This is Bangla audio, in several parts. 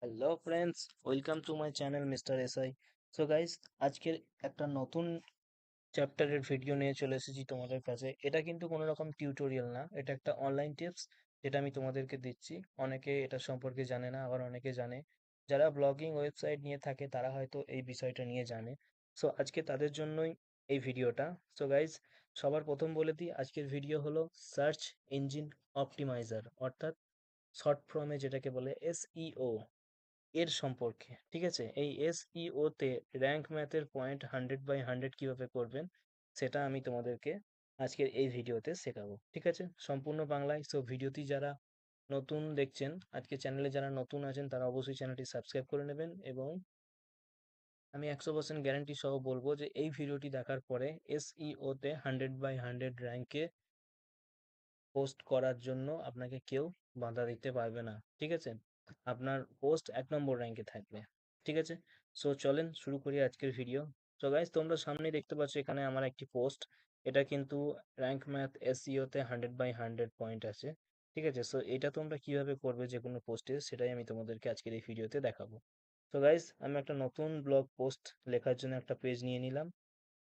Hello friends, welcome to my channel mister SI. So guys, আজকের একটা নতুন চ্যাপ্টারের ভিডিও নিয়ে চলে এসেছি তোমাদের কাছে। এটা কিন্তু কোনো রকম টিউটোরিয়াল না, এটা একটা অনলাইন টিপস যেটা আমি তোমাদেরকে দিচ্ছি। অনেকে এটা সম্পর্কে জানে না, আবার অনেকে জানে। যারা ব্লগিং ওয়েবসাইট নিয়ে থাকে তারা হয়তো এই বিষয়টা নিয়ে জানে। সো আজকে তাদের জন্যই এই ভিডিওটা। সো গাইস, সবার প্রথম বলে দিই, আজকের ভিডিও হলো সার্চ ইঞ্জিন অপটিমাইজার, অর্থাৎ শর্ট ফর্মে যেটাকে বলে এসইও এর সম্পর্কে। ঠিক আছে, এই এসইও তে র্যাঙ্ক ম্যাথের পয়েন্ট 100/100 কিভাবে করবেন সেটা আমি তোমাদেরকে আজকের এই ভিডিওতে শেখাবো। ঠিক আছে, সম্পূর্ণ বাংলায়। সো ভিডিওটি যারা নতুন দেখছেন, আজকে চ্যানেলে যারা নতুন আছেন তারা অবশ্যই চ্যানেলটি সাবস্ক্রাইব করে নেবেন, এবং আমি 100% গ্যারান্টি সহ বলবো যে এই ভিডিওটি দেখার পরে এসইও তে 100/100 র্যাঙ্কে পোস্ট করার জন্য আপনাকে কেউ বাধা দিতে পারবে না। ঠিক আছে, আপনার পোস্ট 1 নম্বর র্যাঙ্কে থাকবে। ঠিক আছে, সো চলেন শুরু করি আজকের ভিডিও। তো গাইজ, তোমরা সামনে দেখতে পাচ্ছ এখানে আমার একটি পোস্ট। এটা কিন্তু র্যাঙ্ক ম্যাথ এসইও তে 100/100 পয়েন্ট আছে। ঠিক আছে, সো এটা তোমরা কিভাবে করবে যে কোনো পোস্টে, সেটাই আমি তোমাদেরকে আজকের এই ভিডিওতে দেখাবো। তো গাইজ, আমি একটা নতুন ব্লগ পোস্ট লেখার জন্য একটা পেজ নিয়ে নিলাম।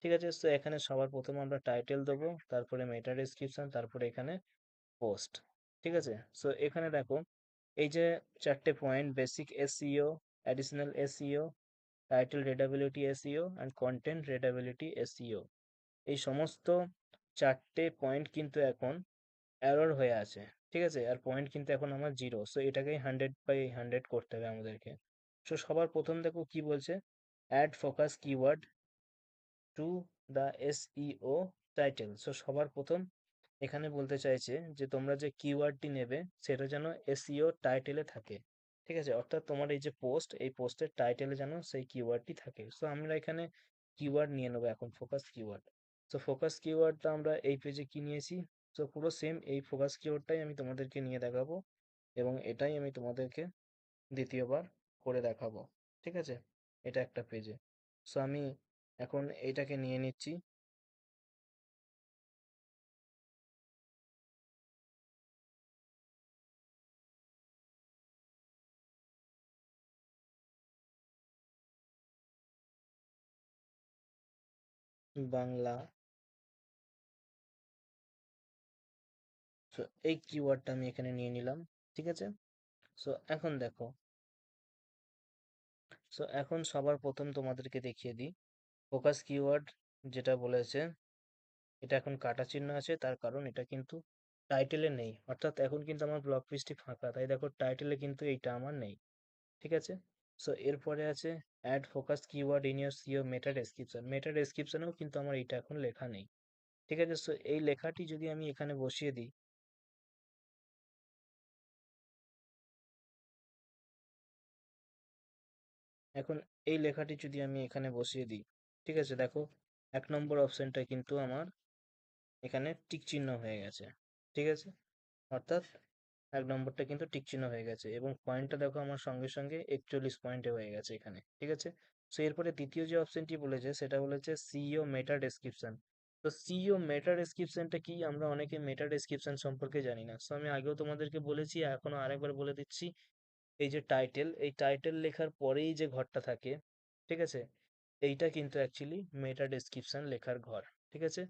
ঠিক আছে, সো এখানে সবার প্রথম আমরা টাইটেল দেবো, তারপরে মেটা ডেসক্রিপশন, তারপরে এখানে পোস্ট। ঠিক আছে, সো এখানে দেখো এই যে 4টে point: basic SEO, additional SEO, title readability SEO and content readability SEO. এই সমস্ত 4টে পয়েন্ট কিন্তু এখন এরর হয়ে আছে। ঠিক আছে, আর পয়েন্ট কিন্তু এখন আমার 0। সো এটাকেই 100/100 করতে হবে আমাদেরকে। সো সবার প্রথম দেখো কি বলছে: add focus keyword to the SEO title. So সবার প্রথম এখানে বলতে চাইছে যে তোমরা যে কিওয়ার্ডটি নেবে সেটা যেন এসইও টাইটেলে থাকে। ঠিক আছে, অর্থাৎ তোমার এই যে পোস্ট, এই পোস্টের টাইটেলে যেন সেই কিওয়ার্ডটি থাকে। সো আমরা এখানে কিওয়ার্ড নিয়ে নেবো এখন ফোকাস কিওয়ার্ড। সো ফোকাস কিওয়ার্ডটা আমরা এই পেজে কি নিয়েছি, সো পুরো সেম এই ফোকাস কিওয়ার্ডটাই আমি তোমাদেরকে নিয়ে দেখাবো, এবং এটাই আমি তোমাদেরকে দ্বিতীয়বার করে দেখাবো। ঠিক আছে, এটা একটা পেজে। সো আমি এখন এইটাকে নিয়ে নিচ্ছি। বাংলা। সো এই কিওয়ার্ডটা আমি এখানে নিয়ে নিলাম। ঠিক আছে, সো এখন দেখো, সো এখন সবার প্রথম তোমাদেরকে দেখিয়ে দিই ফোকাস কিওয়ার্ড যেটা বলেছে, এটা এখন কাটা চিহ্ন আছে, তার কারণ এটা কিন্তু টাইটেলে নেই। অর্থাৎ এখন কিন্তু আমার ব্লগ পেজটি ফাঁকা, তাই দেখো টাইটেলে কিন্তু এইটা আমার নেই। ঠিক আছে, সো এরপরে আছে add focus keyword in your SEO meta description. Meta ডেসক্রিপশনেও কিন্তু আমার এইটা এখন লেখা নেই। ঠিক আছে, সো এই লেখাটি যদি আমি এখানে বসিয়ে দিই, এখন এই লেখাটি যদি আমি এখানে বসিয়ে দিই, ঠিক আছে, দেখো 1 নম্বর অপশনটা কিন্তু আমার এখানে টিক চিহ্ন হয়ে গেছে। ঠিক আছে, অর্থাৎ 1 নম্বরটা কিন্তু টিক চিহ্ন হয়ে গেছে, এবং পয়েন্টটা দেখো আমার সঙ্গে সঙ্গে 41 পয়েন্টে হয়ে গেছে এখানে। ঠিক আছে, সো এরপরে দ্বিতীয় যে অপশনটি বলেছে সেটা বলেছে সিইও মেটা ডেসক্রিপশন। তো সিইও মেটা ডেসক্রিপশনটা কি, আমরা অনেকে মেটা ডেসক্রিপশন সম্পর্কে জানি না। সো আমি আগেও তোমাদেরকে বলেছি, এখনো আরেকবার বলে দিচ্ছি। এই যে টাইটেল, এই টাইটেল লেখার পরেই যে ঘরটা থাকে, ঠিক আছে, এইটা কিন্তু অ্যাকচুয়ালি মেটা ডেসক্রিপশন লেখার ঘর। ঠিক আছে,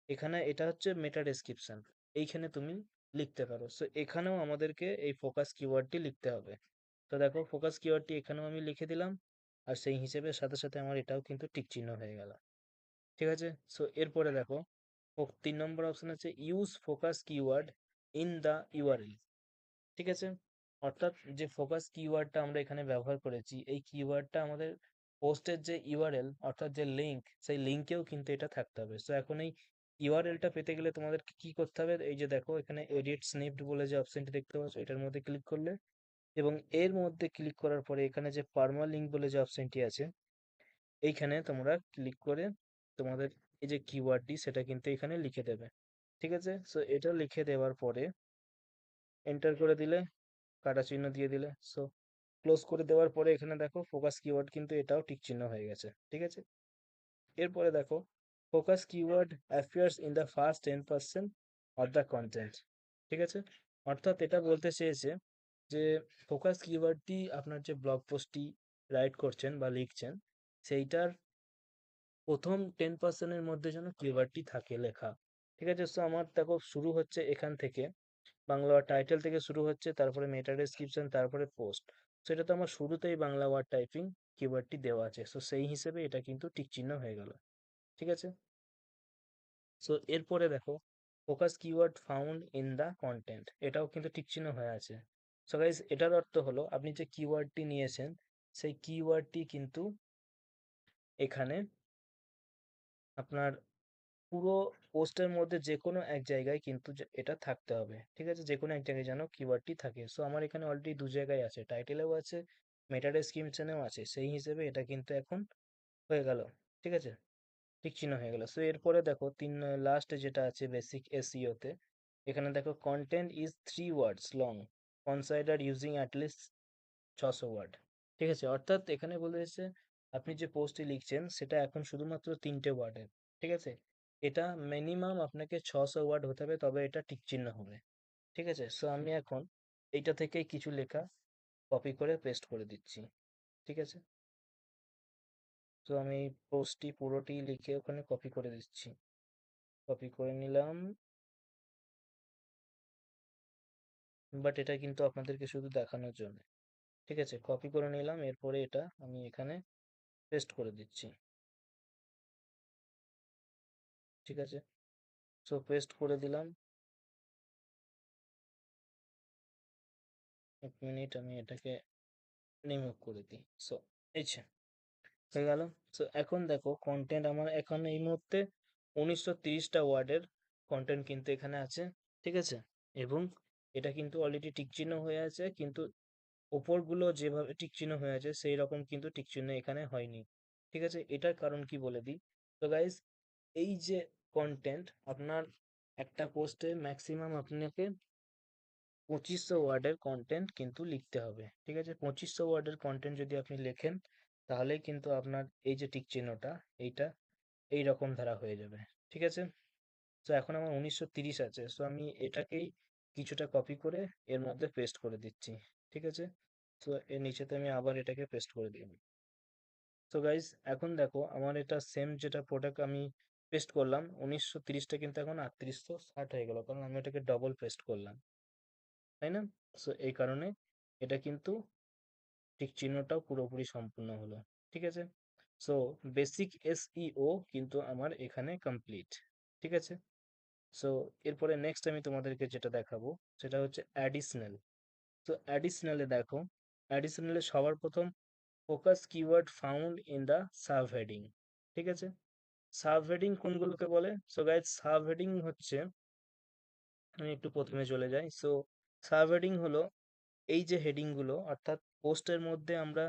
এখানে এটা হচ্ছে মেটা ডেসক্রিপশন, এইখানে তুমি লিখতে পারো। সো এখানেও আমাদেরকে এই ফোকাস কিওয়ার্ডটি লিখতে হবে। তো দেখো ফোকাস কিওয়ার্ডটি এখানেও আমি লিখে দিলাম, আর সেই হিসেবে সাথে সাথে আমার এটাও কিন্তু টিক চিহ্ন হয়ে গেল। ঠিক আছে, সো এরপরে দেখো 3 নম্বর অপশন আছে use focus keyword in the URL. ঠিক আছে, অর্থাৎ যে ফোকাস কিওয়ার্ডটা আমরা এখানে ব্যবহার করেছি, এই কিওয়ার্ডটা আমাদের পোস্টের যে ইউআরএল, অর্থাৎ যে লিঙ্ক, সেই লিঙ্কেও কিন্তু এটা থাকতে হবে। সো এখন এই ইউআরএলটা পেতে গেলে তোমাদের কি করতে হবে, এই যে দেখো এখানে এডিট স্নিপড বলে যে অপশনটি দেখতে পাচ্ছ, এটার মধ্যে ক্লিক করলে, এবং এর মধ্যে ক্লিক করার পরে এখানে যে পার্মা লিঙ্ক বলে যে অপশনটি আছে, এইখানে তোমরা ক্লিক করে তোমাদের এই যে কিওয়ার্ডটি সেটা কিন্তু এখানে লিখে দেবে। ঠিক আছে, সো এটা লিখে দেওয়ার পরে এন্টার করে দিলে, কাটা চিহ্ন দিয়ে দিলে, সো ক্লোজ করে দেওয়ার পরে এখানে দেখো ফোকাস কিওয়ার্ড কিন্তু এটাও টিক চিহ্ন হয়ে গেছে। ঠিক আছে, এরপরে দেখো focus keyword appears in the first 10% of the content. ঠিক আছে, অর্থাৎ এটা বলতে চেয়েছে যে ফোকাস কিওয়ার্ডটি আপনার যে ব্লগ পোস্টটি রাইট করছেন বা লিখছেন সেইটার প্রথম 10% এর মধ্যে যেন কিওয়ার্ডটি থাকে লেখা। ঠিক আছে? সো আমার দেখো শুরু হচ্ছে এখান থেকে, বাংলা ওয়ার্ড টাইটেল থেকে শুরু হচ্ছে, তারপরে মেটা ডেসক্রিপশন, তারপরে পোস্ট। সো এটা তো আমার শুরুতেই বাংলা ওয়ার্ড টাইপিং কিওয়ার্ডটি দেওয়া আছে। সো সেই হিসেবে এটা কিন্তু টিক চিহ্ন হয়ে গেল। ঠিক আছে? সো এরপরে দেখো focus keyword found in the content, এটাও কিন্তু টিক চিহ্ন হয়ে আছে। সো গাইস এটার অর্থ হলো আপনি যে কিওয়ার্ডটি নিয়েছেন সেই কিওয়ার্ডটি কিন্তু এখানে আপনার পুরো পোস্টের মধ্যে যেকোনো এক জায়গায় কিন্তু এটা থাকতে হবে। ঠিক আছে? যেকোনো এক জায়গায় যেন কিওয়ার্ডটি থাকে। সো আমার এখানে অলরেডি ২ জায়গায় আছে। টাইটেলেও আছে, মেটা ডেসক্রিপশনেও আছে। সেই হিসেবে এটা কিন্তু এখন হয়ে গেল। ঠিক আছে? টিক চিহ্ন হয়ে গেল। সো এরপরে দেখো লাস্টে যেটা আছে বেসিক এসইও তে, এখানে দেখো content is 3 words long, consider using at least ৬০০ word. ঠিক আছে? অর্থাৎ এখানে বলেছে আপনি যে পোস্টটি লিখছেন সেটা এখন শুধুমাত্র ৩ টে ওয়ার্ডের। ঠিক আছে? এটা মিনিমাম আপনাকে ৬০০ ওয়ার্ড হতে হবে, তবে এটা টিক চিহ্ন হবে। ঠিক আছে? সো আমি এখন এইটা থেকেই কিছু লেখা কপি করে পেস্ট করে দিচ্ছি। ঠিক আছে? তো আমি এই পোস্টটি পুরোটি লিখে ওখানে কপি করে দিচ্ছি। কপি করে নিলাম, বাট এটা কিন্তু আপনাদেরকে শুধু দেখানোর জন্য। ঠিক আছে? কপি করে নিলাম, এরপরে এটা আমি এখানে পেস্ট করে দিচ্ছি। ঠিক আছে? সো পেস্ট করে দিলাম। ১ মিনিট আমি এটাকে রিমুভ করে দিই। সো এই যে হয়ে গেল। সো এখন দেখো কনটেন্ট আমার এখন এই মুহূর্তে ১৯৩০টা ওয়ার্ডের কনটেন্ট কিন্তু এখানে আছে। ঠিক আছে? এবং এটা কিন্তু অলরেডি টিক চিহ্ন হয়ে আছে, কিন্তু ওপরগুলো যেভাবে টিক চিহ্ন হয়ে আছে সেই রকম কিন্তু টিক চিহ্ন এখানে হয়নি। ঠিক আছে? এটার কারণ কি বলে দিই। তো গাইস এই যে কনটেন্ট আপনার একটা পোস্টে ম্যাক্সিমাম আপনাকে ২৫০০ ওয়ার্ডের কনটেন্ট কিন্তু লিখতে হবে। ঠিক আছে? ২৫০০ ওয়ার্ডের কনটেন্ট যদি আপনি লেখেন তাহলেই কিন্তু আপনার এই যে টিক চিহ্নটা এইটা এইরকম ধারা হয়ে যাবে। ঠিক আছে? তো এখন আমার ১৯৩০ আছে। সো আমি এটাকেই কিছুটা কপি করে এর মধ্যে পেস্ট করে দিচ্ছি। ঠিক আছে? তো এর নিচেতে আমি আবার এটাকে পেস্ট করে দিলাম। তো গাইস এখন দেখো আমার এটা সেম যেটা প্রোডাক্ট আমি পেস্ট করলাম ১৯৩০টা কিন্তু এখন ৩৮৬০ হয়ে গেল, কারণ আমি এটাকে ডবল পেস্ট করলাম। তাই না? সো এই কারণে এটা কিন্তু ঠিক চিহ্নটাও পুরোপুরি সম্পূর্ণ হলো। ঠিক আছে? সো বেসিক এসইও কিন্তু আমার এখানে কমপ্লিট। ঠিক আছে? সো এরপরে নেক্সট আমি তোমাদেরকে যেটা দেখাবো সেটা হচ্ছে অ্যাডিশনাল। তো অ্যাডিশনালে দেখো, অ্যাডিশনালে সবার প্রথম focus keyword found in the subheading. ঠিক আছে? সাবহেডিং কোনগুলোকে বলে? সো গাইস সাবহেডিং হচ্ছে, আমি একটু প্রথমে চলে যাই। সো সাবহেডিং হলো এই যে হেডিং গুলো, অর্থাৎ পোস্টের মধ্যে আমরা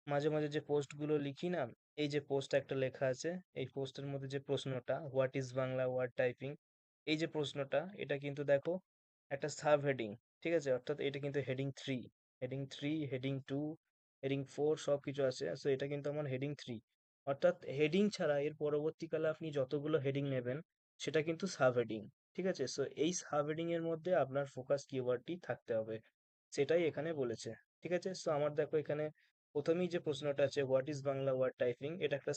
মাঝে মাঝে যে পোস্ট গুলো লিখি না, এই যে পোস্ট একটা লেখা আছে, এই পোস্টের মধ্যে যে প্রশ্নটা what is Bangla word typing, এই যে প্রশ্নটা এটা কিন্তু দেখো একটা সাব হেডিং। ঠিক আছে? অর্থাৎ এটা কিন্তু হেডিং 3, হেডিং 3, হেডিং 2, হেডিং 4 সব কিছু আছে। সো এটা কিন্তু আমার হেডিং 3, অর্থাৎ হেডিং ছাড়া এর পরবর্তীকালে আপনি যতগুলো হেডিং নেবেন সেটা কিন্তু সাব হেডিং। ঠিক আছে? সো এই সাব হেডিং এর মধ্যে আপনার ফোকাস কিওয়ার্ডটি থাকতে হবে, সেটাই এখানে বলেছে। ঠিক আছে? সো আমার দেখো এখানে প্রথমেই যে প্রশ্নটা আছে what is Bangla word typing, এটা একটা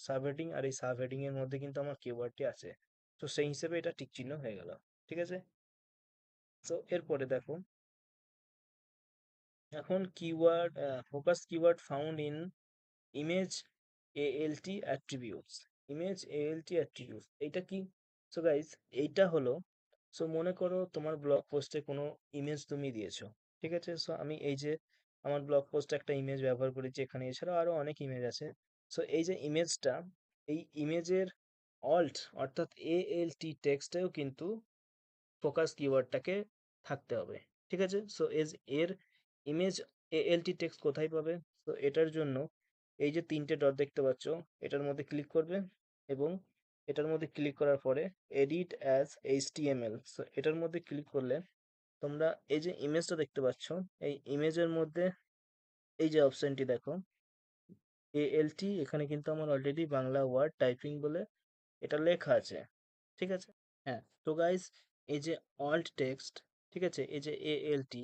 সাব হেডিং, আর এই সাব হেডিং এর মধ্যে কিন্তু আমার কিওয়ার্ডটি আছে। তো সেই হিসেবে এটা টিক চিহ্ন হয়ে গেল। ঠিক আছে? সো এরপরে দেখো এখন keyword focus keyword found in image ALT attributes. Image ALT attributes এইটা কি? সো গাইস এইটা হলো, সো মনে করো তোমার ব্লগ পোস্টে কোনো ইমেজ তুমি দিয়েছো। ঠিক আছে? সো আমি এই যে আমার ব্লগ পোস্টে একটা ইমেজ ব্যবহার করেছি এখানে, এছাড়াও আরো অনেক ইমেজ আছে। সো এই যে ইমেজটা, এই ইমেজের অল্ট অর্থাৎ এএলটি টেক্সটেও কিন্তু ফোকাস কিওয়ার্ডটাকে থাকতে হবে। ঠিক আছে? সো এর ইমেজ এএলটি টেক্সট কোথায় পাবে? তো এটার জন্য এই যে 3টে ডট দেখতে পাচ্ছ, এটার মধ্যে ক্লিক করবে এবং এটার মধ্যে ক্লিক করার পরে এডিট অ্যাজ এইচটিএমএল, সো এটার মধ্যে ক্লিক করলে তোমরা এই যে ইমেজটা দেখতে পাচ্ছ, এই ইমেজের মধ্যে এই যে অপশনটি দেখো এএলটি, এখানে কিন্তু আমার অলরেডি বাংলা ওয়ার্ড টাইপিং বলে এটা লেখা আছে। ঠিক আছে? হ্যাঁ, তো গাইস এই যে অল্ট টেক্সট, ঠিক আছে, এই যে এএলটি,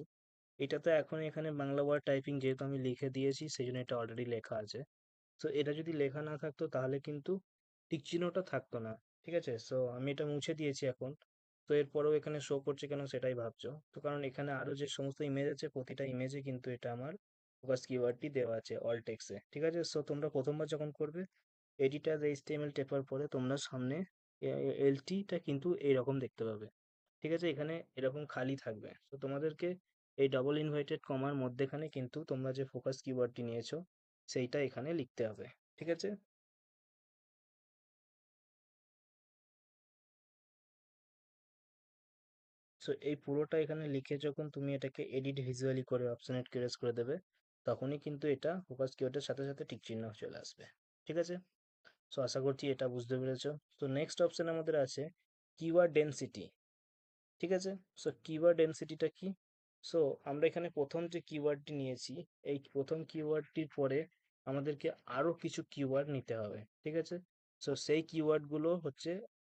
এটা তো এখন এখানে বাংলা ওয়ার্ড টাইপিং যেহেতু আমি লিখে দিয়েছি সেই জন্য এটা অলরেডি লেখা আছে। সো এটা যদি লেখা না থাকতো তাহলে কিন্তু টিক চিহ্নটা থাকতো না। ঠিক আছে, সো আমি এটা মুছে দিয়েছি এখন। তো এরপরেও এখানে শো করছে কেন সেটাই ভাবছো, তো কারণ এখানে আরো যে সমস্ত ইমেজ আছে প্রতিটা ইমেজে কিন্তু এটা আমার ফোকাস কিওয়ার্ডটি দেওয়া আছে অল টেক্সে। ঠিক আছে, সো তোমরা প্রথমবার যখন করবে এডিট অ্যাজ এইচটিএমএল টেপার পরে তোমরা সামনে এলটিটা কিন্তু এইরকম দেখতে পাবে। ঠিক আছে, এখানে এরকম খালি থাকবে, তো তোমাদেরকে এই ডবল ইনভাইটেড কমার মধ্যেখানে কিন্তু তোমরা যে ফোকাস কিওয়ার্ডটি নিয়েছো সেইটা এখানে লিখতে হবে। ঠিক আছে, সো এই পুরোটা এখানে লিখে যখন তুমি এটাকে এডিট ভিজুয়ালি করে অপশনে ক্লিয়ার করে দেবে তখনই কিন্তু এটা ফোকাস কিওয়ার্ডের সাথে সাথে টিক চিহ্ন চলে আসবে। ঠিক আছে, সো আশা করছি এটা বুঝতে পেরেছো। তো নেক্সট অপশন আমাদের আছে কিওয়ার্ড ডেনসিটি। ঠিক আছে, সো কিওয়ার্ড ডেনসিটিটা কি? সো আমরা এখানে প্রথম যে কিওয়ার্ডটি নিয়েছি এই প্রথম কিওয়ার্ডটির পরে আমাদেরকে আরো কিছু কিওয়ার্ড নিতে হবে। ঠিক আছে, সো সেই কিওয়ার্ডগুলো হচ্ছে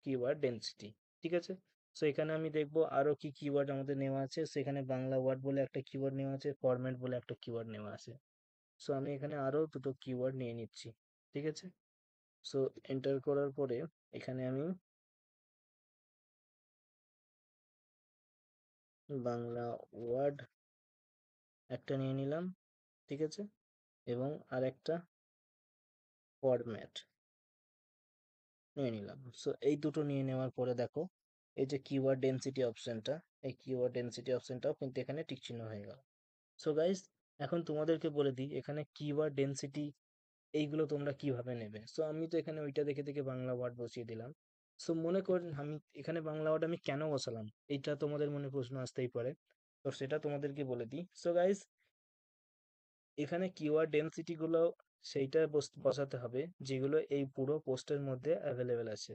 কিওয়ার্ড ডেনসিটি। ঠিক আছে, সো এখানে আমি দেখবো আরো কি কিওয়ার্ড আমাদের নেওয়া আছে। সেখানে বাংলা ওয়ার্ড বলে একটা কিওয়ার্ড নেওয়া আছে, ফরম্যাট বলে একটা কিওয়ার্ড নেওয়া আছে। সো আমি এখানে আরো দুটো কিওয়ার্ড নিয়ে নিচ্ছি। ঠিক আছে, সো এন্টার করার পরে এখানে আমি বাংলা ওয়ার্ড একটা নিয়ে নিলাম। ঠিক আছে, এবং আরেকটা ফরম্যাট নিয়ে নিলাম। সো এই দুটো নিয়ে নেওয়ার পরে দেখো এই যে কিওয়ার্ড ডেনসিটি অপশনটা, এই কিওয়ার্ড ডেনসিটি অপশনটাও কিন্তু এখানে টিক চিহ্ন হয়ে গেল। সো গাইস, এখন তোমাদেরকে বলে দিই এখানে কিওয়ার্ড ডেনসিটি এইগুলো তোমরা কিভাবে নেবে। সো আমি তো এখানে ওইটা দেখে দেখে বাংলা ওয়ার্ড বসিয়ে দিলাম। সো মনে করেন আমি এখানে বাংলা ওয়ার্ড আমি কেন বসালাম, এইটা তোমাদের মনে প্রশ্ন আসতেই পারে। তো সেটা তোমাদেরকে বলে দিই। সো গাইস, এখানে কিওয়ার্ড ডেনসিটি গুলো সেইটা বসাতে হবে যেগুলো এই পুরো পোস্টের মধ্যে অ্যাভেলেবেল আছে।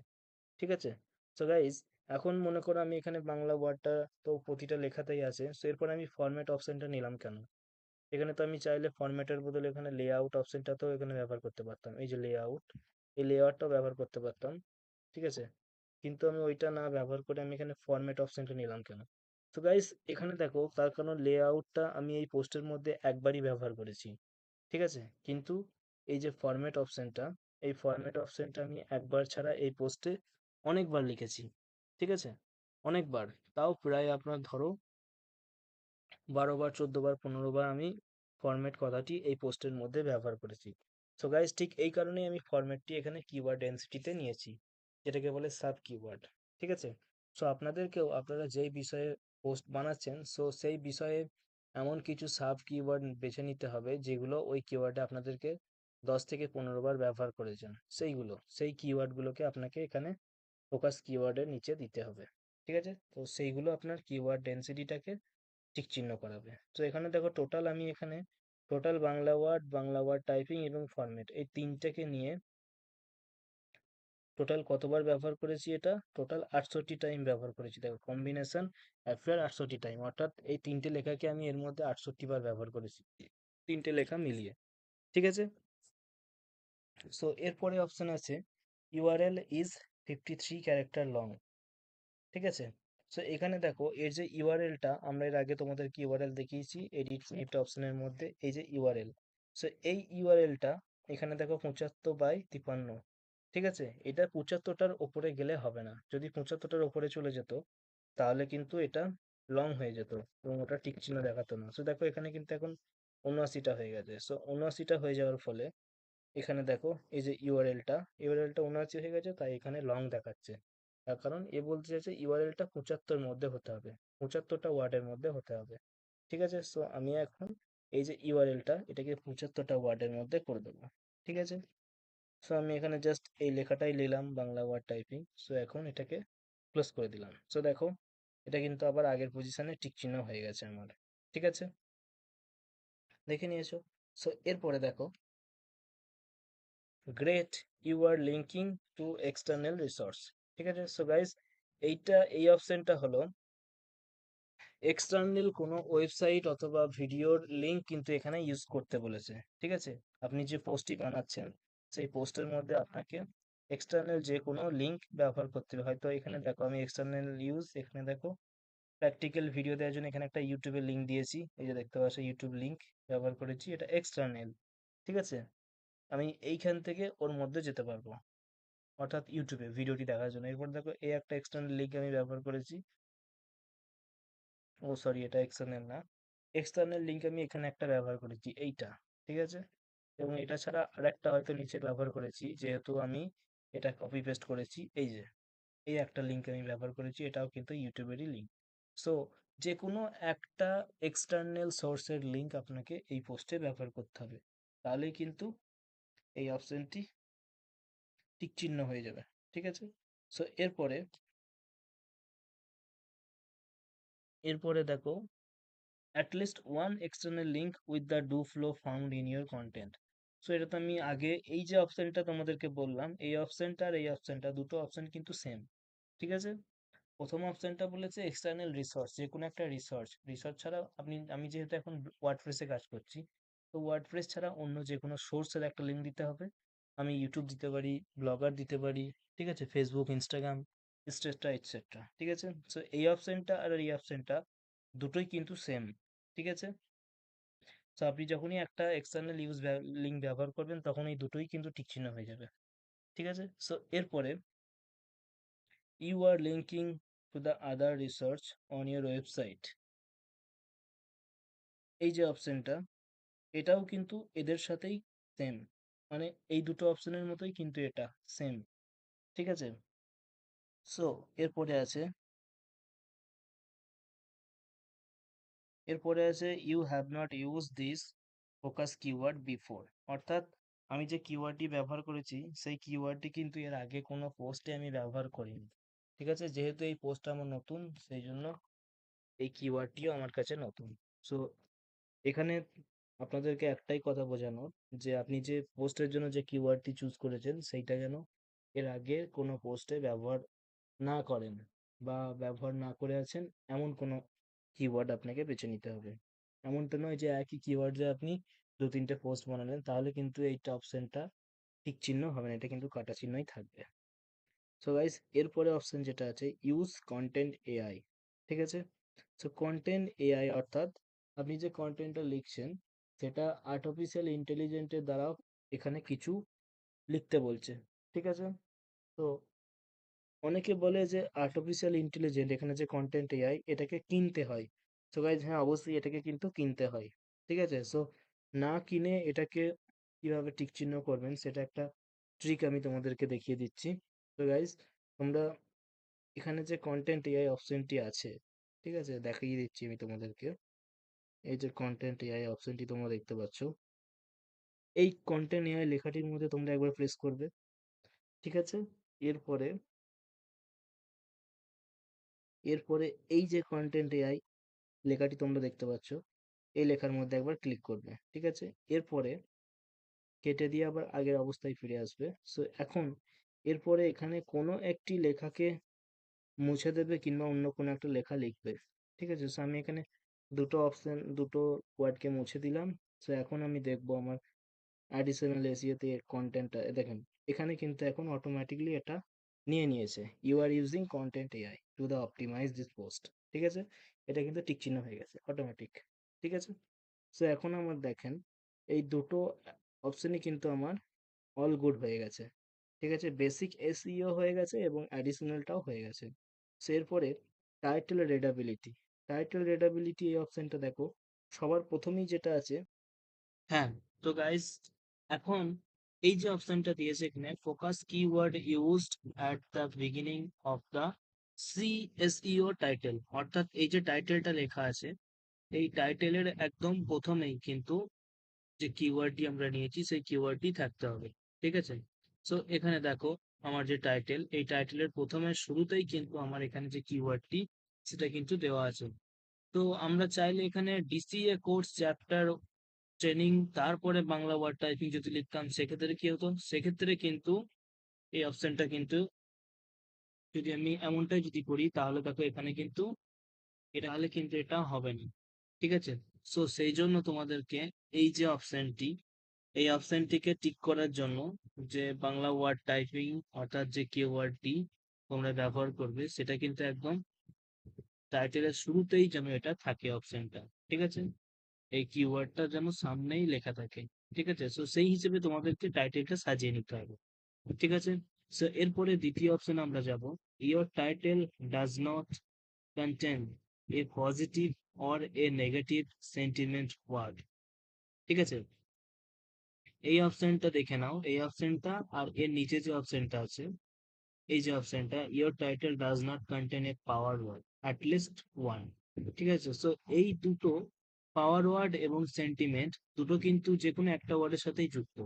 ঠিক আছে, সো গাইজ, এখন মনে করো আমি এখানে বাংলা ওয়ার্ডটা তো প্রতিটা লেখাতেই আছে, সো এরপর আমি ফরম্যাট অপশনটা নিলাম কেন? এখানে তো আমি চাইলে ফরম্যাটের বদলে এখানে লেআউট অপশনটাতেও এখানে ব্যবহার করতে পারতাম, এই যে লেআউট, এই লেআউটটাও ব্যবহার করতে পারতাম। ঠিক আছে, কিন্তু আমি ওইটা না ব্যবহার করে আমি এখানে ফরম্যাট অপশনটা নিলাম কেন? তো গাইস, এখানে দেখো তার কারণ লেআউটটা আমি এই পোস্টের মধ্যে একবারই ব্যবহার করেছি। ঠিক আছে, কিন্তু এই যে ফরম্যাট অপশনটা, এই ফরম্যাট অপশনটা আমি একবার ছাড়া এই পোস্টে অনেকবার লিখেছি। ঠিক আছে, অনেকবার, তাও প্রায় আপনার ধরো 12 বার, 14 বার, 15 বার আমি ফরম্যাট কথাটি এই পোস্টের মধ্যে ব্যবহার করেছি। সো গাইস, ঠিক এই কারণেই আমি ফরম্যাটটি এখানে কিওয়ার্ড ডেন্সিটিতে নিয়েছি, যেটাকে বলে সাব কিওয়ার্ড। ঠিক আছে, সো আপনাদেরকেও আপনারা যেই বিষয়ে পোস্ট বানাচ্ছেন সো সেই বিষয়ে এমন কিছু সাব কিওয়ার্ড বেছে নিতে হবে যেগুলো ওই কিওয়ার্ডে আপনাদেরকে 10 থেকে 15 বার ব্যবহার করেছেন, সেই কিওয়ার্ডগুলোকে আপনাকে এখানে ফোকাস কিওয়ার্ডের নিচে দিতে হবে। ঠিক আছে, তো সেইগুলো আপনার কিওয়ার্ড ডেন্সিটিটাকে টিক চিহ্ন করাবে। তো এখানে দেখো টোটাল আমি এখানে total Bangla word, Bangla word typing এবং ফরম্যাট এই তিনটাকে নিয়ে টোটাল কতবার ব্যবহার করেছি, এটা টোটাল 68 টাইম ব্যবহার করেছি। দেখো কম্বিনেশন অ্যাফেয়ার 68 টাইম, অর্থাৎ এই তিনটে লেখাকে আমি এর মধ্যে 68 বার ব্যবহার করেছি, তিনটে লেখা মিলিয়ে। ঠিক আছে, সো এরপরে অপশন আছে ইউআরএল ইজ 53 ক্যারেক্টার লং। ঠিক আছে, সো এখানে দেখো এর যে ইউআরএলটা আমরা এর আগে তোমাদেরকে ইউআরএল দেখিয়েছি এডিট ফিফট অপশনের মধ্যে, এই যে ইউআরএল, সো এই ইউআরএলটা এখানে দেখো 75/53। ঠিক আছে, এটা 75টার ওপরে গেলে হবে না, যদি 75টার ওপরে চলে যেত তাহলে কিন্তু এটা লং হয়ে যেত এবং ওটা টিক চিহ্ন দেখাতো না। সো দেখো এখানে কিন্তু এখন 79টা হয়ে গেছে। সো 79টা হয়ে যাওয়ার ফলে এখানে দেখো এই যে ইউআরএলটা 79 হয়ে গেছে, তাই এখানে লং দেখাচ্ছে। তার কারণ এ বলতে চাইছে ইউআরএলটা 75 মধ্যে হতে হবে, 75টা ওয়ার্ডের মধ্যে হতে হবে। ঠিক আছে, সো আমি এখন এই যে ইউআরএলটা এটাকে 75টা ওয়ার্ডের মধ্যে করে দেবো। ঠিক আছে, সো আমি এখানে জাস্ট এই লেখাটাই নিলাম বাংলা ওয়ার্ড টাইপিং, সো এখন এটাকে ক্লোজ করে দিলাম। সো দেখো এটা কিন্তু আবার আগের পজিশনে টিক চিহ্ন হয়ে গেছে আমার। ঠিক আছে, দেখে নিয়েছো। সো এরপরে দেখো great, you are linking to external resource. ঠিক আছে, সো গাইস, এই অপশনটা হলো এক্সটার্নাল কোনো ওয়েবসাইট অথবা ভিডিওর লিঙ্ক কিন্তু এখানে ইউজ করতে বলেছে। ঠিক আছে, আপনি যে পোস্টটি বানাচ্ছেন সেই পোস্টের মধ্যে আপনাকে এক্সটার্নাল যে কোনো লিঙ্ক ব্যবহার করতে হবে। হয়তো এখানে দেখো আমি এক্সটার্নাল ইউজ, এখানে দেখো প্র্যাকটিক্যাল ভিডিও দেওয়ার জন্য এখানে একটা ইউটিউবের লিঙ্ক দিয়েছি, এই যে দেখতে পাচ্ছ ইউটিউব লিঙ্ক ব্যবহার করেছি, এটা এক্সটার্নাল। ঠিক আছে, আমি এইখান থেকে ওর মধ্যে যেতে পারবো, অর্থাৎ ইউটিউবে ভিডিওটি দেখার জন্য। এরপর দেখো এই একটা এক্সটার্নাল লিঙ্ক আমি ব্যবহার করেছি, ও সরি এটা এক্সটার্নাল না, এক্সটার্নাল লিঙ্ক আমি এখানে একটা ব্যবহার করেছি এইটা। ঠিক আছে, এবং এটা ছাড়া আরেকটা হয়তো নিচে ব্যবহার করেছি, যেহেতু আমি এটা কপি পেস্ট করেছি, এই যে এই একটা লিঙ্ক আমি ব্যবহার করেছি, এটাও কিন্তু ইউটিউবেরই লিঙ্ক। সো যে কোনো একটা এক্সটার্নাল সোর্সের লিঙ্ক আপনাকে এই পোস্টে ব্যবহার করতে হবে, তাহলেই কিন্তু এই অপশনটি টিক চিহ্ন হয়ে যাবে। ঠিক আছে, সো এরপরে দেখো at least one external link with the do flow found in your content. So এটা তো আমি আগে এই যে অপশনটা তোমাদেরকে বললাম, এই অপশনটা আর এই অপশনটা দুটো অপশন কিন্তু সেম। ঠিক আছে, প্রথম অপশনটা বলেছে এক্সটার্নাল রিসোর্স, যে কোনো একটা রিসোর্স, রিসোর্স ছাড়া আমি যেহেতু এখন ওয়ার্ডপ্রেসে কাজ করছি, তো ওয়ার্ডপ্রেস ছাড়া অন্য যে কোনো সোর্সের একটা লিঙ্ক দিতে হবে। আমি ইউটিউব দিতে পারি, ব্লগার দিতে পারি, ঠিক আছে, ফেসবুক, ইনস্টাগ্রাম, এটসেট্রা এটসেট্রা। ঠিক আছে, সো এই অপশনটা আর এই অপশনটা দুটোই কিন্তু সেম। ঠিক আছে, সো আপনি যখনই একটা এক্সটার্নাল লিঙ্ক ব্যবহার করবেন তখন এই দুটোই কিন্তু টিক চিহ্ন হয়ে যাবে। ঠিক আছে, সো এরপরে you are linking to the other research on your website, এই যে অপশনটা, এটাও কিন্তু এদের সাথেই সেম, মানে এই দুটো অপশনের মতোই কিন্তু এটা সেম। ঠিক আছে, সো এরপরে আছে এরপরে আছে you have not use this focus keyword before, অর্থাৎ আমি যে কিওয়ার্ডটি ব্যবহার করেছি সেই কিওয়ার্ডটি কিন্তু এর আগে কোনো পোস্টে আমি ব্যবহার করিনি। ঠিক আছে, যেহেতু এই পোস্টটা আমার নতুন, সেই জন্য এই কিওয়ার্ডটিও আমার কাছে নতুন। সো এখানে আপনাদেরকে একটাই কথা বোঝানোর, যে আপনি যে পোস্টের জন্য যে কিওয়ার্ডটি চুজ করেছেন সেইটা যেন এর আগে কোনো পোস্টে ব্যবহার না করেন, বা ব্যবহার না করে আছেন এমন কোনো কিওয়ার্ড আপনাকে বেছে নিতে হবে। এমনটা নয় যে একই কিওয়ার্ড যে আপনি দু তিনটে পোস্ট বানালেন, তাহলে কিন্তু এইটা অপশনটা টিক চিহ্ন হবে না, এটা কিন্তু কাটা চিহ্নই থাকবে। সো গাইস এরপরে অপশন যেটা আছে ইউজ কন্টেন্ট এআই। ঠিক আছে, সো কন্টেন্ট এআই অর্থাৎ আপনি যে কন্টেন্টটা লিখছেন সেটা আর্টিফিশিয়াল ইন্টেলিজেন্টের দ্বারাও এখানে কিছু লিখতে বলছে। ঠিক আছে, তো অনেকে বলে যে আর্টিফিশিয়াল ইন্টেলিজেন্ট এখানে যে কন্টেন্ট এআই এটাকে কিনতে হয়। সো গাইজ হ্যাঁ অবশ্যই এটাকে কিন্তু কিনতে হয়। ঠিক আছে, সো না কিনে এটাকে কিভাবে টিক চিহ্ন করবেন সেটা একটা ট্রিক আমি তোমাদেরকে দেখিয়ে দিচ্ছি। তো গাইজ তোমরা এখানে যে কন্টেন্ট এআই অপশনটি আছে, ঠিক আছে দেখিয়ে দিচ্ছি আমি তোমাদেরকে। এই যে কন্টেন্ট এআই অপশনটি তোমরা দেখতে পাচ্ছ, এই কন্টেন্ট এআই লেখাটির মধ্যে তোমরা একবার প্রেস করবে। ঠিক আছে, এরপরে এরপরে এই যে কন্টেন্ট এআই লেখাটি তোমরা দেখতে পাচ্ছ, এই লেখার মধ্যে একবার ক্লিক করবে। ঠিক আছে, এরপরে কেটে দিয়ে আবার আগের অবস্থায় ফিরে আসবে। সো এখন এরপরে এখানে কোনো একটি লেখাকে মুছে দেবে কিংবা অন্য কোনো একটা লেখা লিখবে। ঠিক আছে, সো আমি এখানে দুটো ওয়ার্ডকে মুছে দিলাম। সো এখন আমি দেখবো আমার অ্যাডিশনাল এসইওতে কন্টেন্টটা দেখেন, এখানে কিন্তু এখন অটোমেটিকলি এটা নিয়ে নিয়েছে, you are using content AI to the optimize this post. ঠিক আছে, এটা কিন্তু টিক চিহ্ন হয়ে গেছে অটোমেটিক। ঠিক আছে, সো এখন আমার দেখেন এই দুটো অপশনই কিন্তু আমার অল গুড হয়ে গেছে। ঠিক আছে, বেসিক এসইও হয়ে গেছে এবং অ্যাডিশনালটাও হয়ে গেছে। সো এরপরে টাইটেল রিডাবিলিটি, টাইটেল রিডাবিলিটি এই অপশনটা দেখো, সবার প্রথমেই যেটা আছে, হ্যাঁ, তো গাইস এখন এই যে অপশনটা দিয়েছে এখানে focus keyword used at the beginning of the SEO title, অর্থাৎ এই যে টাইটেলটা লেখা আছে এই টাইটেলের একদম প্রথমেই কিন্তু যে কিওয়ার্ডটি আমরা নিয়েছি সেই কিওয়ার্ডটি থাকতে হবে। ঠিক আছে, সো এখানে দেখো আমার যে টাইটেল, এই টাইটেলের প্রথমে শুরুতেই কিন্তু আমার এখানে যে কিওয়ার্ডটি সেটা কিন্তু দেওয়া আছে। তো আমরা চাইলে এখানে ডিসিএ কোর্স চ্যাপ্টার ট্রেনিং তারপরে বাংলা ওয়ার্ড টাইপিং যদি লিখতাম সেক্ষেত্রে কি হতো, সেক্ষেত্রে কিন্তু এই অপশনটা কিন্তু যদি আমি এমনটাই যদি করি তাহলে দেখো এখানে কিন্তু তাহলে কিন্তু এটা হবে না। ঠিক আছে, সো সেই জন্য তোমাদেরকে এই যে অপশনটি, এই অপশনটিকে টিক করার জন্য যে বাংলা ওয়ার্ড টাইপিং অর্থাৎ যে কিওয়ার্ডটি তোমরা ব্যবহার করবে সেটা কিন্তু একদম টাইটেলের শুরুতেই যেন এটা থাকে অপশনটা, ঠিক আছে? এই কিওয়ার্ডটা যেন সামনেই লেখা থাকে, ঠিক আছে? সো সেই হিসেবে তোমাদেরকে টাইটেলটা সাজিয়ে নিতে হবে, ঠিক আছে? সো এরপরে দ্বিতীয় অপশন আমরা যাব, your title does not contain a positive or a negative sentiment word, ঠিক আছে? এই অপশনটা দেখে নাও, এই অপশনটা আর এর নিচে যে অপশনটা আছে, এই যে অপশনটা, your title does not contain a power word at least one, ঠিক আছে? সো এই দুটো পাওয়ার ওয়ার্ড এবং সেন্টিমেন্ট দুটো কিন্তু যে কোনো একটা ওয়ার্ডের সাথেই যুক্ত,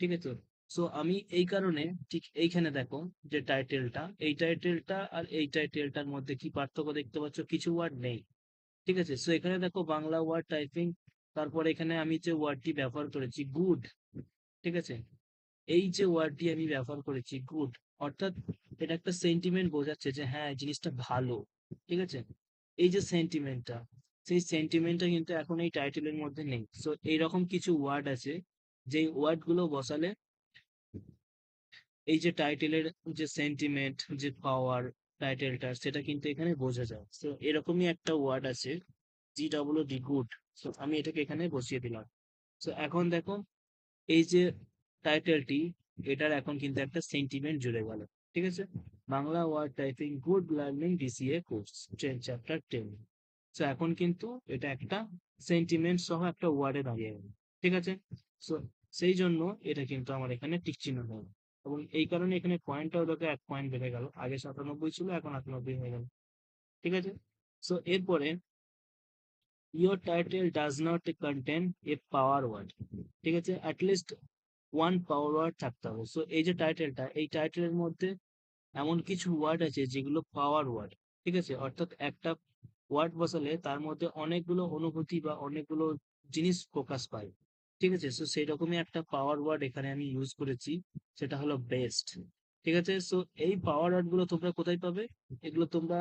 ঠিক আছে? সো আমি এই কারণে ঠিক এইখানে দেখো যে টাইটেলটা, এই টাইটেলটা আর এই টাইটেলটার মধ্যে কি পার্থক্য দেখতে পাচ্ছ? কিছু ওয়ার্ড নেই, ঠিক আছে? সো এখানে দেখো বাংলা ওয়ার্ড টাইপিং, তারপর এখানে আমি যে ওয়ার্ডটি ব্যবহার করেছি গুড, ঠিক আছে? এই যে ওয়ার্ডটি আমি ব্যবহার করেছি গুড, অর্থাৎ এটা একটা সেন্টিমেন্ট বোঝাচ্ছে যে হ্যাঁ এই জিনিসটা ভালো, ঠিক আছে? এই যে সেন্টিমেন্টটা, সেই সেন্টিমেন্টটা কিন্তু এখন এই টাইটেলের মধ্যে নেই। সো এইরকম কিছু ওয়ার্ড আছে, যেই ওয়ার্ড গুলো বসালে এই যে টাইটেলের যে সেন্টিমেন্ট, যে পাওয়ার টাইটেলটার, সেটা কিন্তু এখানে বোঝা যায়। তো এরকমই একটা ওয়ার্ড আছে, GWD গুড। সো আমি এটাকে এখানে বসিয়ে দিলাম। সো এখন দেখো এই যে টাইটেলটি, এটার এখন কিন্তু একটা সেন্টিমেন্ট জুড়ে গেল, ঠিক আছে? Bangla word typing good learning DCA course chapter 10। So এখন কিন্তু এটা একটা সেন্টিমেন্ট সহ একটা ওয়ার্ডে দাঁড়িয়ে গেল, ঠিক আছে? সো সেই জন্য এটা কিন্তু আমার এখানে টিক চিহ্ন হলো, এবং এই কারণে এখানে পয়েন্টটাও দেখো 1 পয়েন্ট বেড়ে গেল, আগে 97 ছিল এখন 98 হয়ে গেল, ঠিক আছে? সো এরপরে your title does not contain a power word, ঠিক আছে? অ্যাটলিস্ট ওয়ান পাওয়ার ওয়ার্ড থাকতে হবে। সো এই যে টাইটেলটা, এই টাইটেলের মধ্যে এমন কিছু ওয়ার্ড আছে যেগুলো পাওয়ার ওয়ার্ড, ঠিক আছে? অর্থাৎ একটা ওয়ার্ড বসালে তার মধ্যে অনেকগুলো অনুভূতি বা অনেকগুলো জিনিস প্রকাশ পায়, ঠিক আছে? সো সেই রকমই একটা পাওয়ার ওয়ার্ড এখানে আমি ইউজ করেছি, সেটা হলো বেস্ট, ঠিক আছে? সো এই পাওয়ার ওয়ার্ড গুলো তোমরা কোথায় পাবে? এগুলো তোমরা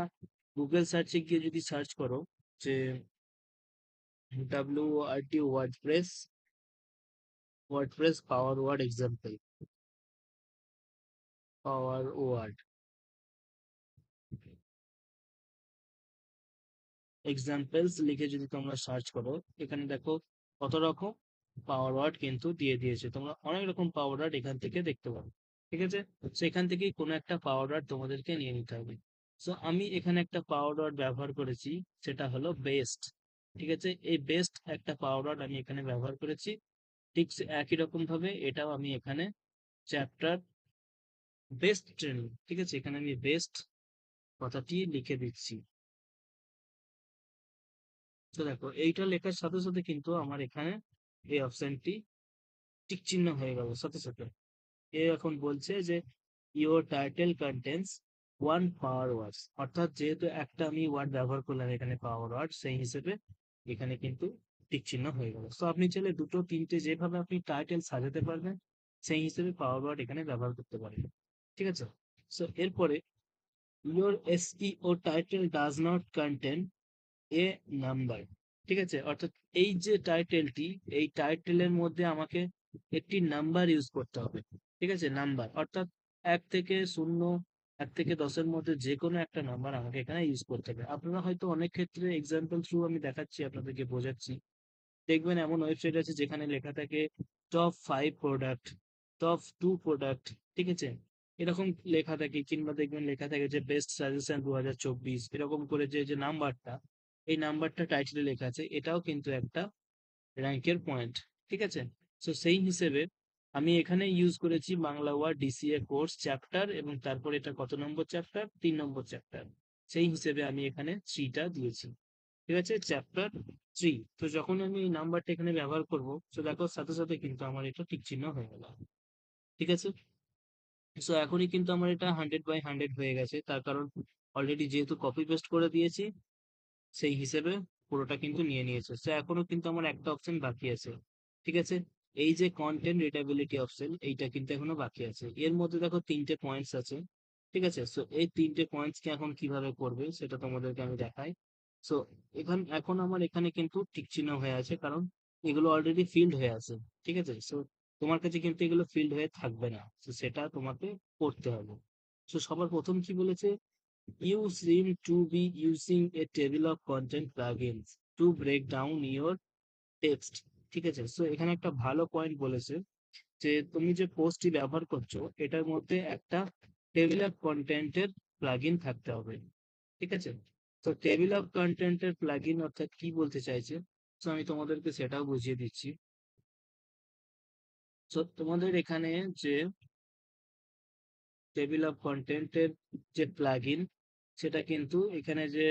গুগল সার্চে গিয়ে যদি সার্চ করো যে ওয়ার্ডপ্রেস পাওয়ার ওয়ার্ড এক্সাম্পল, পাওয়ার ওয়ার্ড এক্সাম্পলস লিখে যদি তোমরা সার্চ করো, এখানে দেখো কত রকম পাওয়ার ওয়ার্ড কিন্তু দিয়ে দিয়েছে, তোমরা অনেক রকম পাওয়ার ওয়ার্ড এখান থেকে দেখতে পারো, ঠিক আছে? সেখান থেকেই কোনো একটা পাওয়ার ওয়ার্ড তোমাদেরকে নিয়ে নিতে হবে। সো আমি এখানে একটা পাওয়ার ওয়ার্ড ব্যবহার করেছি, সেটা হলো বেস্ট, ঠিক আছে? এই বেস্ট একটা পাওয়ার ওয়ার্ড আমি এখানে ব্যবহার করেছি। ঠিক একই রকম ভাবে এটাও আমি এখানে চ্যাপ্টার বেস্ট ট্রেনিং, ঠিক আছে? এখানে আমি বেস্ট কথাটি লিখে দিচ্ছি। তো দেখো এইটা লেখার সাথে সাথে কিন্তু আমার এখানে এই অপশনটি টিক চিহ্ন হয়ে গেল সাথে সাথে। এ এখন বলছে যে your title contains one power words, অর্থাৎ যেহেতু একটা আমি ওয়ার্ড ব্যবহার করলাম এখানে পাওয়ার ওয়ার্ড, সেই হিসেবে এখানে কিন্তু টিক চিহ্ন হয়ে গেল। তো আপনি চাইলে দুটো তিনটে যেভাবে আপনি টাইটেল সাজাতে পারবেন সেই হিসেবে পাওয়ার ওয়ার্ড এখানে ব্যবহার করতে পারবেন, ঠিক আছে? সো এরপরে your SEO title does not contain A number, ঠিক আছে? অর্থাৎ এই যে টাইটেলটি, এই টাইটেলের মধ্যে আমাকে একটি নাম্বার ইউজ করতে হবে, ঠিক আছে? নাম্বার অর্থাৎ 1 থেকে 0, 1 থেকে 10-এর মধ্যে যে কোনো একটা নাম্বার আমাকে এখানে ইউজ করতে হবে। আপনারা হয়তো অনেক ক্ষেত্রে এক্সাম্পল থ্রু আমি দেখাচ্ছি, আপনাদেরকে বোঝাচ্ছি। দেখবেন এমন ওয়েবসাইট আছে যেখানে লেখা থাকে টপ 5 প্রোডাক্ট, টপ 2 প্রোডাক্ট, ঠিক আছে? এরকম লেখা থাকে, কিংবা দেখবেন লেখা থাকে যে বেস্ট সাজেশন 2024, এরকম করে যে যে নাম্বারটা, এই নাম্বারটা টাইটেলে লেখা আছে, এটাও কিন্তু একটা র্যাঙ্কের পয়েন্ট, ঠিক আছে? সো সেই হিসেবে আমি এখানে ইউজ করেছি Bangla word DCA course chapter, এবং তারপর এটা কত নম্বর চ্যাপ্টার? 3 নম্বর চ্যাপ্টার। সেই হিসেবে আমি এখানে 3টা দিয়েছি, ঠিক আছে? চ্যাপ্টার 3। তো যখন আমি এই নাম্বারটা এখানে ব্যবহার করব, তো দেখো সাথে সাথে কিন্তু আমার এটা টিক চিহ্ন হয়ে গেল, ঠিক আছে? সো এখনই কিন্তু আমার এটা 100/100 হয়ে গেছে, তার কারণ অলরেডি যেহেতু কপি পেস্ট করে দিয়েছি, সেই হিসেবে পুরোটা কিন্তু নিয়ে নিয়েছে। সো এখনো কিন্তু আমার একটা অপশন বাকি আছে, ঠিক আছে? এই যে কন্টেন্ট রিডেবিলিটি অপশন, এইটা কিন্তু এখনো বাকি আছে। এর মধ্যে দেখো 3টে পয়েন্টস আছে, ঠিক আছে? সো এই 3টে পয়েন্টস কে এখন কিভাবে করবে সেটা তোমাদেরকে আমি দেখাই। সো এখন আমার এখানে কিন্তু টিক চিহ্ন হয়ে আছে, কারণ এগুলো অলরেডি ফিল্ড হয়ে আছে, ঠিক আছে? সো তোমার কাছে কিন্তু এগুলো ফিল্ড হয়ে থাকবে না, তো সেটা তোমাকে করতে হবে। সো সবার প্রথম কি বলেছে, You seem to be using a table of content plugins to break down your text. ঠিক আছে, সো এখানে একটা ভালো পয়েন্ট বলেছে যে তুমি যে পোস্টটি ব্যবহার করছো এটার মধ্যে একটা টেবিল অফ কন্টেন্টের প্লাগইন থাকতে হবে। ঠিক আছে, তো টেবিল অফ কন্টেন্টের প্লাগইন অর্থাৎ কি বলতে চাইছে, তো আমি তোমাদেরকে সেটাও বুঝিয়ে দিচ্ছি। তো তোমাদের এখানে যে টেবিল অফ কন্টেন্টের যে প্লাগইন, সেটা কিন্তু এখানে যে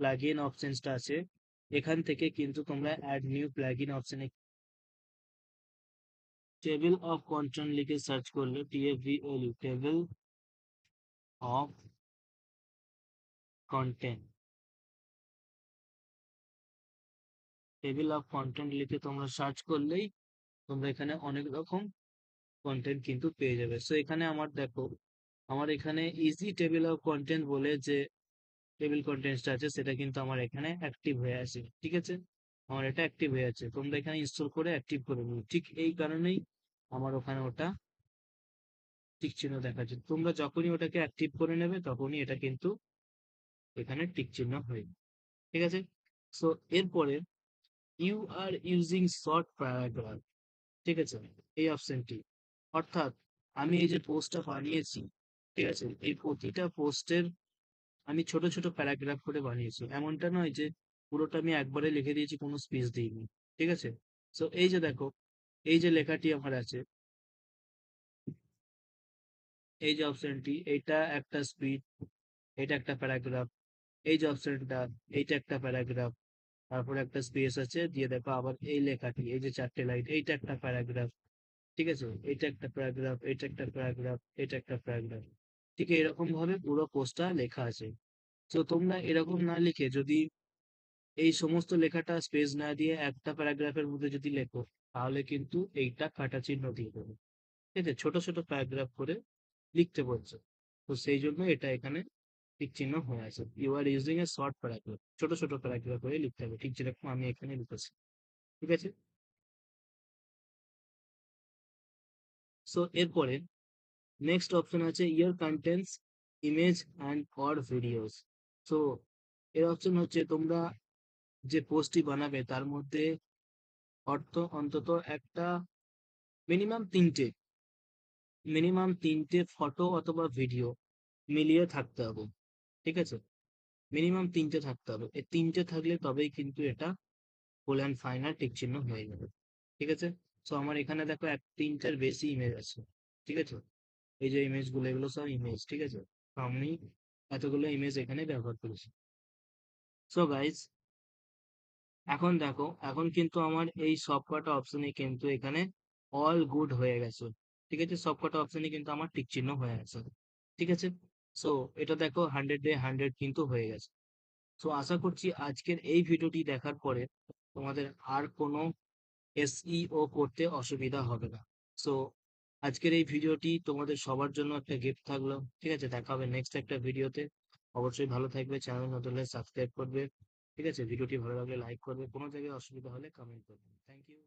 প্লাগইন অপশনসটা আছে এখান থেকে কিন্তু তোমরা অ্যাড নিউ প্লাগইন অপশনে টেবিল অফ কন্টেন্ট লিখে সার্চ করলে TABL table of content, table of content লিখে তোমরা সার্চ করলেই তোমরা এখানে অনেক রকম কন্টেন্ট কিন্তু পেয়ে যাবে। সো এখানে আমার দেখো, আমার এখানে ইজি টেবিল অফ কন্টেন্ট বলে যে টেবিল কন্টেন্টসটা আছে সেটা কিন্তু আমার এখানে অ্যাক্টিভ হয়ে আছে। ঠিক আছে, আমার এটা অ্যাক্টিভ হয়ে আছে, তোমরা এখানে ইনস্টল করে অ্যাক্টিভ করে নিও। ঠিক এই কারণেই আমার ওখানে ওটা টিক চিহ্ন দেখাচ্ছে। তোমরা যখনই ওটাকে অ্যাক্টিভ করে নেবে তখনই এটা কিন্তু এখানে টিক চিহ্ন হয়ে যাবে। ঠিক আছে, সো এরপরে you are using short paragraph, ঠিক আছে, এই অপশনটি, অর্থাৎ আমি এই যে পোস্টটা বানিয়েছি, ঠিক আছে, এই প্রতিটা পোস্টের আমি ছোট ছোট প্যারাগ্রাফ করে বানিয়েছি, এমনটা নয় যে পুরোটা আমি একবারে লিখে দিয়েছি, কোনো স্পেস দিইনি। ঠিক আছে, সো এই যে দেখো, এই যে লেখাটি আমার আছে, এই যে অপশনটি, এইটা একটা স্পিড, এটা একটা প্যারাগ্রাফ, এই যে অপশনটা, এইটা একটা প্যারাগ্রাফ, তারপর একটা স্পেস আছে, দিয়ে দেখো আবার এই লেখাটি, এই যে চারটে লাইন, এইটা একটা প্যারাগ্রাফ। ঠিক আছে, এটা একটা প্যারাগ্রাফ, এটা একটা প্যারাগ্রাফ, এটা একটা প্যারাগ্রাফ। ঠিক এরকম ভাবে পুরো পোস্টটা লেখা আছে। তো তোমরা এরকম না লিখে যদি এই সমস্ত লেখাটা স্পেস না দিয়ে একটা প্যারাগ্রাফের মধ্যে যদি লেখো, তাহলে কিন্তু এইটা কাটা চিহ্ন দিয়ে দেবে। ঠিক আছে, ছোট ছোট প্যারাগ্রাফ করে লিখতে বলছে, তো সেই জন্য এটা এখানে টিক চিহ্ন হয়ে আছে। You are using a short paragraph, ছোট ছোট প্যারাগ্রাফ করে লিখতে হবে, ঠিক যেরকম আমি এখানে লিখেছি। ঠিক আছে, সো এরপরে নেক্সট অপশন আছে your contents image and or videos. So এর অপশন হচ্ছে তোমরা যে পোস্টটি বানাবে তার মধ্যে অন্তত একটা মিনিমাম তিনটে ফটো অথবা ভিডিও মিলিয়ে থাকতে হবে। ঠিক আছে, মিনিমাম তিনটে থাকতে হবে, এই তিনটে থাকলে তবেই কিন্তু এটা ফুল অ্যান্ড ফাইনাল টিক চিহ্ন হয়ে যাবে। ঠিক আছে, তো আমার এখানে দেখো তিনটের বেশি ইমেজ আছে। ঠিক আছে, এই যে ইমেজ গুলো এগুলো সব ইমেজ। ঠিক আছে, তো আমি এতগুলো ইমেজ এখানে ব্যবহার করেছি। সো গাইজ, এখন দেখো, এখন কিন্তু আমার এই সবকটা অপশনই কিন্তু এখানে অল গুড হয়ে গেছে। ঠিক আছে, সবকটা অপশনই কিন্তু আমার টিক চিহ্ন হয়ে গেছে। ঠিক আছে, সো এটা দেখো 100 কিন্তু হয়ে গেছে। সো আশা করছি আজকের এই ভিডিওটি দেখার পরে তোমাদের আর কোনো SEO করতে অসুবিধা হবে না। সো আজকের এই ভিডিওটি তোমাদের সবার জন্য একটা গিফট থাকলো। ঠিক আছে, দেখা হবে নেক্সট একটা ভিডিওতে। অবশ্যই ভালো থাকবে, চ্যানেল নতুন হলে সাবস্ক্রাইব করবে। ঠিক আছে, ভিডিওটি ভালো লাগলে লাইক করবে, কোনো জায়গায় অসুবিধা হলে কমেন্ট করবে। Thank you.